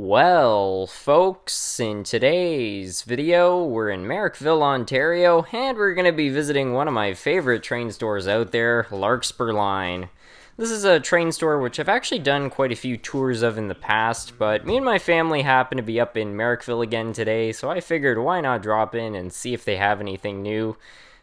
Well, folks, in today's video, we're in Merrickville, Ontario, and we're going to be visiting one of my favorite train stores out there, Lark Spur Line. This is a train store which I've actually done quite a few tours of in the past, but me and my family happen to be up in Merrickville again today, so I figured why not drop in and see if they have anything new.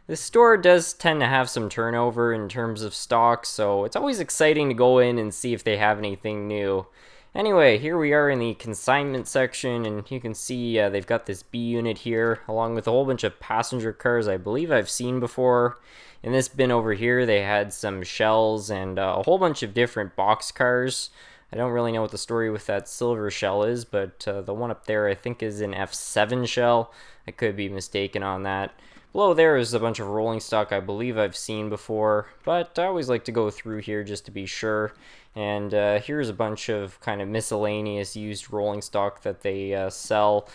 This store does tend to have some turnover in terms of stock, so it's always exciting to go in and see if they have anything new. Anyway, here we are in the consignment section, and you can see they've got this B unit here, along with a whole bunch of passenger cars I believe I've seen before. In this bin over here, they had some shells and a whole bunch of different box cars. I don't really know what the story with that silver shell is, but the one up there I think is an F7 shell. I could be mistaken on that. Below there is a bunch of rolling stock I believe I've seen before, but I always like to go through here just to be sure. And here's a bunch of kind of miscellaneous used rolling stock that they sell.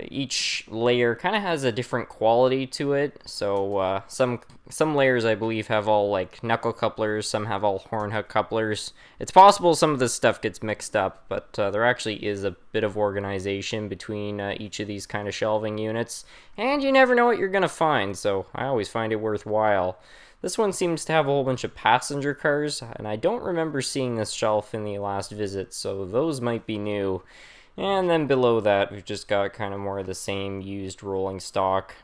Each layer kind of has a different quality to it. So some layers I believe have all like knuckle couplers, some have all horn hook couplers. It's possible some of this stuff gets mixed up, but there actually is a bit of organization between each of these kind of shelving units. And you never know what you're gonna find, so I always find it worthwhile. This one seems to have a whole bunch of passenger cars, and I don't remember seeing this shelf in the last visit, so those might be new. And then below that, we've just got kind of more of the same used rolling stock.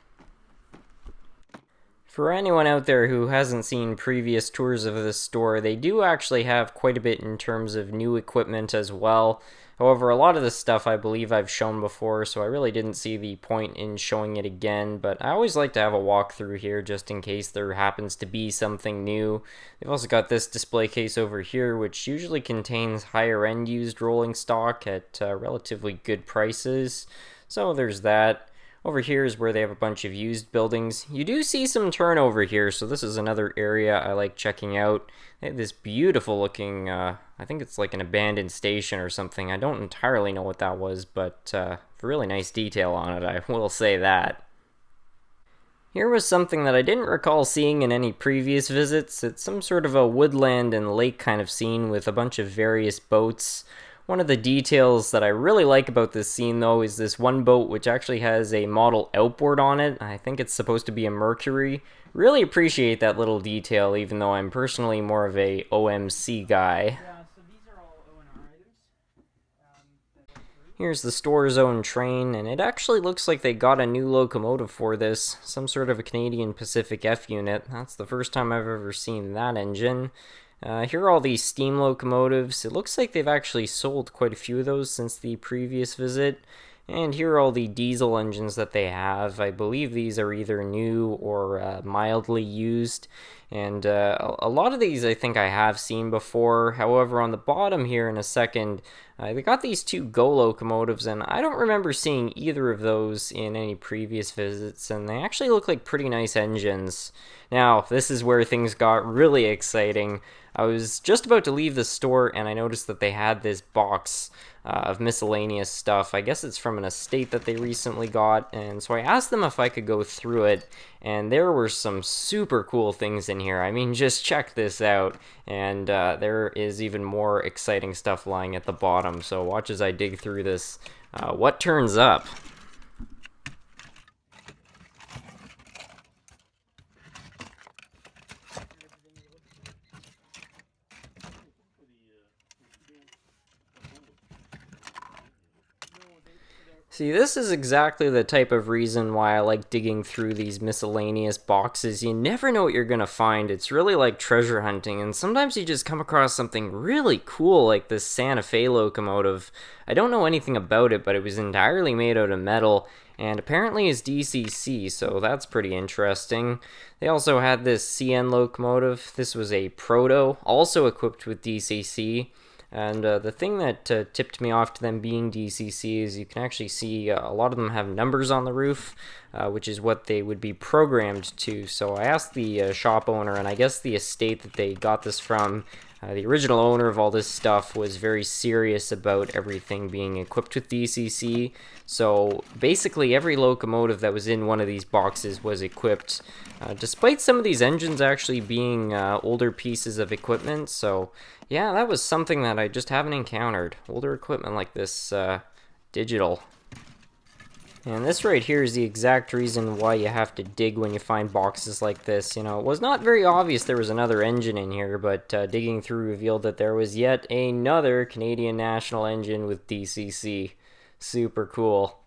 For anyone out there who hasn't seen previous tours of this store, they do actually have quite a bit in terms of new equipment as well. However, a lot of this stuff I believe I've shown before, so I really didn't see the point in showing it again, but I always like to have a walkthrough here just in case there happens to be something new. They've also got this display case over here, which usually contains higher end used rolling stock at relatively good prices, so there's that. Over here is where they have a bunch of used buildings. You do see some turnover here, so this is another area I like checking out. They have this beautiful looking, I think it's like an abandoned station or something. I don't entirely know what that was, but really nice detail on it, I will say that. Here was something that I didn't recall seeing in any previous visits. It's some sort of a woodland and lake kind of scene with a bunch of various boats. One of the details that I really like about this scene, though, is this one boat which actually has a model outboard on it. I think it's supposed to be a Mercury. Really appreciate that little detail, even though I'm personally more of a OMC guy. Yeah, so these are all O&R items. Here's the store zone train, and it actually looks like they got a new locomotive for this. Some sort of a Canadian Pacific F unit. That's the first time I've ever seen that engine. Here are all these steam locomotives. It looks like they've actually sold quite a few of those since the previous visit. And here are all the diesel engines that they have. I believe these are either new or mildly used. And a lot of these I think I have seen before. However, on the bottom here in a second, they got these two GO locomotives, and I don't remember seeing either of those in any previous visits, and they actually look like pretty nice engines. Now, this is where things got really exciting. I was just about to leave the store, and I noticed that they had this box of miscellaneous stuff. I guess it's from an estate that they recently got, and so I asked them if I could go through it, and there were some super cool things in here. I mean, just check this out, and there is even more exciting stuff lying at the bottom, so watch as I dig through this. What turns up? See, this is exactly the type of reason why I like digging through these miscellaneous boxes. You never know what you're gonna find. It's really like treasure hunting, and sometimes you just come across something really cool like this Santa Fe locomotive. I don't know anything about it, but it was entirely made out of metal, and apparently is DCC, so that's pretty interesting. They also had this CN locomotive. This was a proto, also equipped with DCC. And the thing that tipped me off to them being DCC is you can actually see a lot of them have numbers on the roof, which is what they would be programmed to. So I asked the shop owner, and I guess the estate that they got this from The original owner of all this stuff was very serious about everything being equipped with DCC, so basically every locomotive that was in one of these boxes was equipped, despite some of these engines actually being older pieces of equipment. So yeah, that was something that I just haven't encountered. Older equipment like this, digital. And this right here is the exact reason why you have to dig when you find boxes like this. You know, it was not very obvious there was another engine in here, but digging through revealed that there was yet another Canadian National engine with DCC. Super cool.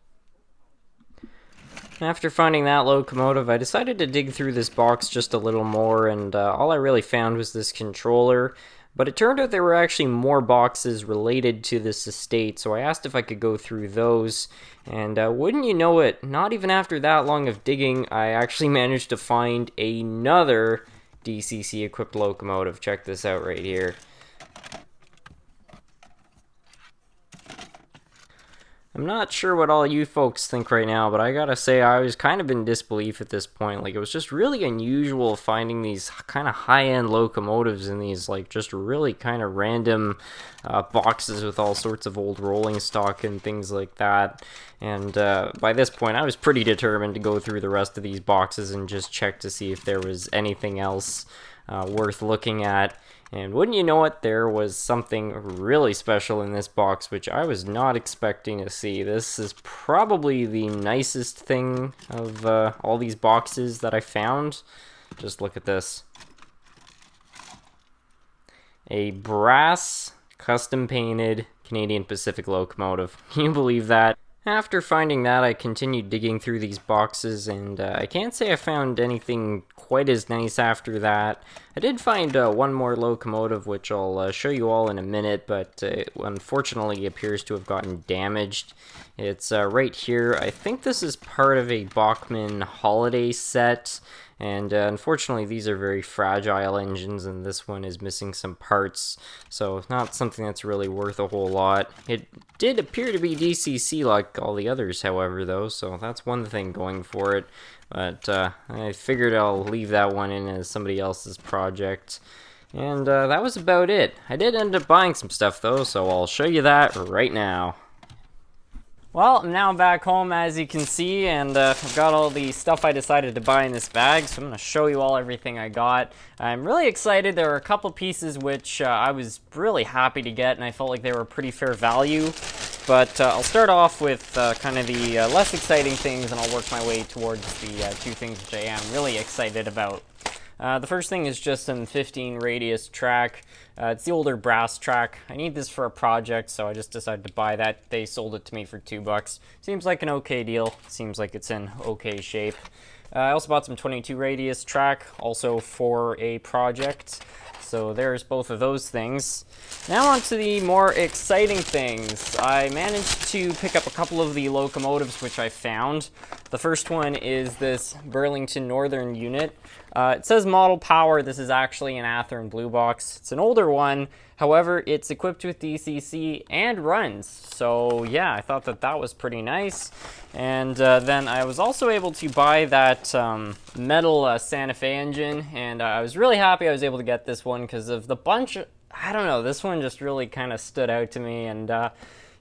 After finding that locomotive, I decided to dig through this box just a little more, and all I really found was this controller. But it turned out there were actually more boxes related to this estate, so I asked if I could go through those. And wouldn't you know it, not even after that long of digging, I actually managed to find another DCC equipped locomotive. Check this out right here. I'm not sure what all you folks think right now, but I gotta say I was kind of in disbelief at this point. Like, it was just really unusual finding these kind of high-end locomotives in these, like, just really kind of random boxes with all sorts of old rolling stock and things like that. And by this point, I was pretty determined to go through the rest of these boxes and just check to see if there was anything else worth looking at. And wouldn't you know it, there was something really special in this box, which I was not expecting to see. This is probably the nicest thing of all these boxes that I found. Just look at this. A brass, custom-painted Canadian Pacific locomotive. Can you believe that? After finding that, I continued digging through these boxes, and I can't say I found anything quite as nice after that. I did find one more locomotive, which I'll show you all in a minute, but unfortunately appears to have gotten damaged. It's right here. I think this is part of a Bachmann holiday set, and unfortunately these are very fragile engines, and this one is missing some parts, so not something that's really worth a whole lot. It did appear to be DCC like all the others, however, though, so that's one thing going for it. But I figured I'll leave that one in as somebody else's project. And that was about it. I did end up buying some stuff, though, so I'll show you that right now. Well, I'm now back home, as you can see, and I've got all the stuff I decided to buy in this bag, so I'm going to show you all everything I got. I'm really excited. There were a couple pieces which I was really happy to get, and I felt like they were pretty fair value. But I'll start off with kind of the less exciting things, and I'll work my way towards the two things which I am really excited about. The first thing is just some 15 radius track. It's the older brass track. I need this for a project, so I just decided to buy that. They sold it to me for $2. Seems like an okay deal. Seems like it's in okay shape. I also bought some 22 radius track, also for a project. So there's both of those things. Now on to the more exciting things. I managed to pick up a couple of the locomotives which I found. The first one is this Burlington Northern unit. It says model power. This is actually an Athearn Blue Box. It's an older one. However, it's equipped with DCC and runs. So yeah, I thought that was pretty nice. And then I was also able to buy that metal Santa Fe engine. And I was really happy I was able to get this one because of the bunch of, I don't know, this one just really kind of stood out to me. And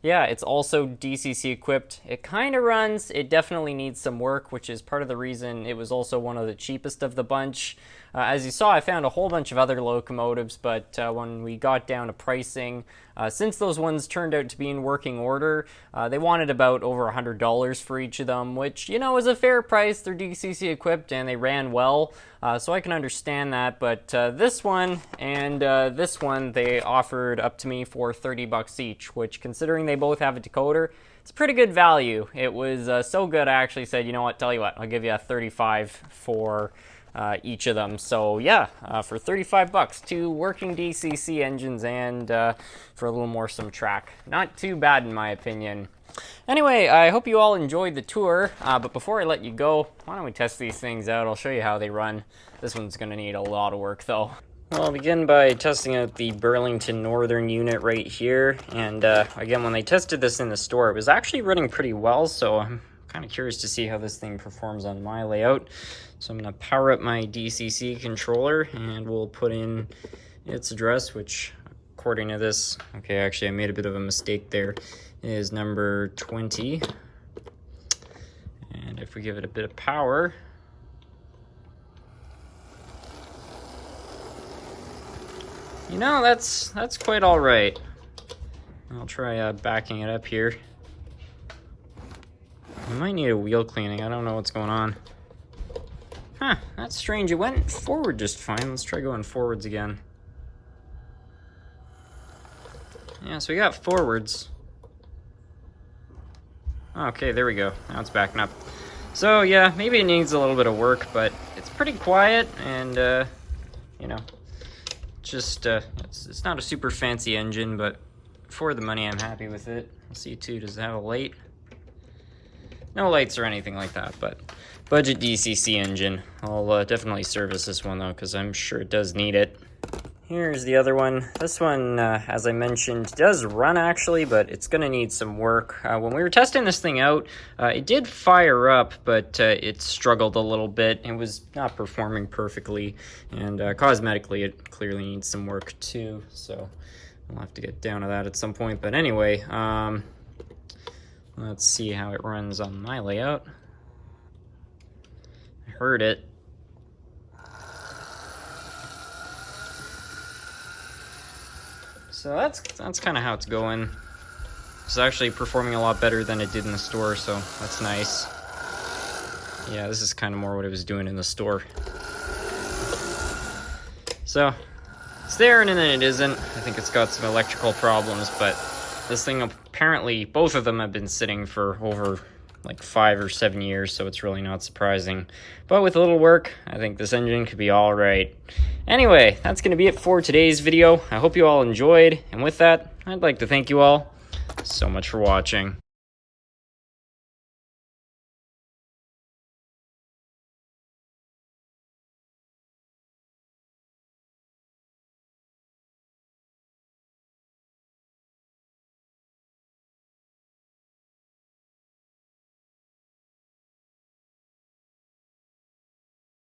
yeah, it's also DCC equipped. It kind of runs. It definitely needs some work, which is part of the reason it was also one of the cheapest of the bunch. As you saw, I found a whole bunch of other locomotives, but when we got down to pricing, since those ones turned out to be in working order, they wanted about over $100 for each of them, which, you know, is a fair price. They're DCC equipped and they ran well, so I can understand that. But this one and this one, they offered up to me for $30 each, which, considering they both have a decoder, it's pretty good value. It was so good, I actually said, you know what, tell you what, I'll give you a $35 for each of them. So yeah, for $35, two working DCC engines and for a little more some track. Not too bad in my opinion. Anyway, I hope you all enjoyed the tour, but before I let you go, why don't we test these things out? I'll show you how they run. This one's going to need a lot of work though. Well, I'll begin by testing out the Burlington Northern unit right here, and again, when they tested this in the store, it was actually running pretty well, so I'm kind of curious to see how this thing performs on my layout. So I'm going to power up my DCC controller, and we'll put in its address, which according to this, okay, actually I made a bit of a mistake there, is number 20. And if we give it a bit of power, you know, that's quite all right. I'll try backing it up here. I might need a wheel cleaning. I don't know what's going on. Huh, that's strange. It went forward just fine. Let's try going forwards again. Yeah, so we got forwards. Okay, there we go. Now it's backing up. So yeah, maybe it needs a little bit of work, but it's pretty quiet, and you know, just it's not a super fancy engine, but for the money, I'm happy with it. Let's see too. Does it have a light? No lights or anything like that, but budget DCC engine. I'll definitely service this one though, because I'm sure it does need it. Here's the other one. This one, as I mentioned, does run actually, but it's going to need some work. When we were testing this thing out, it did fire up, but it struggled a little bit. It was not performing perfectly, and cosmetically, it clearly needs some work too. So we'll have to get down to that at some point. But anyway, let's see how it runs on my layout. I heard it. So that's kind of how it's going. It's actually performing a lot better than it did in the store, so that's nice. Yeah, this is kind of more what it was doing in the store. So it's there and then it isn't. I think it's got some electrical problems, but this thing apparently, both of them have been sitting for over like 5 or 7 years, so it's really not surprising. But with a little work, I think this engine could be all right. Anyway, that's going to be it for today's video. I hope you all enjoyed, and with that, I'd like to thank you all so much for watching.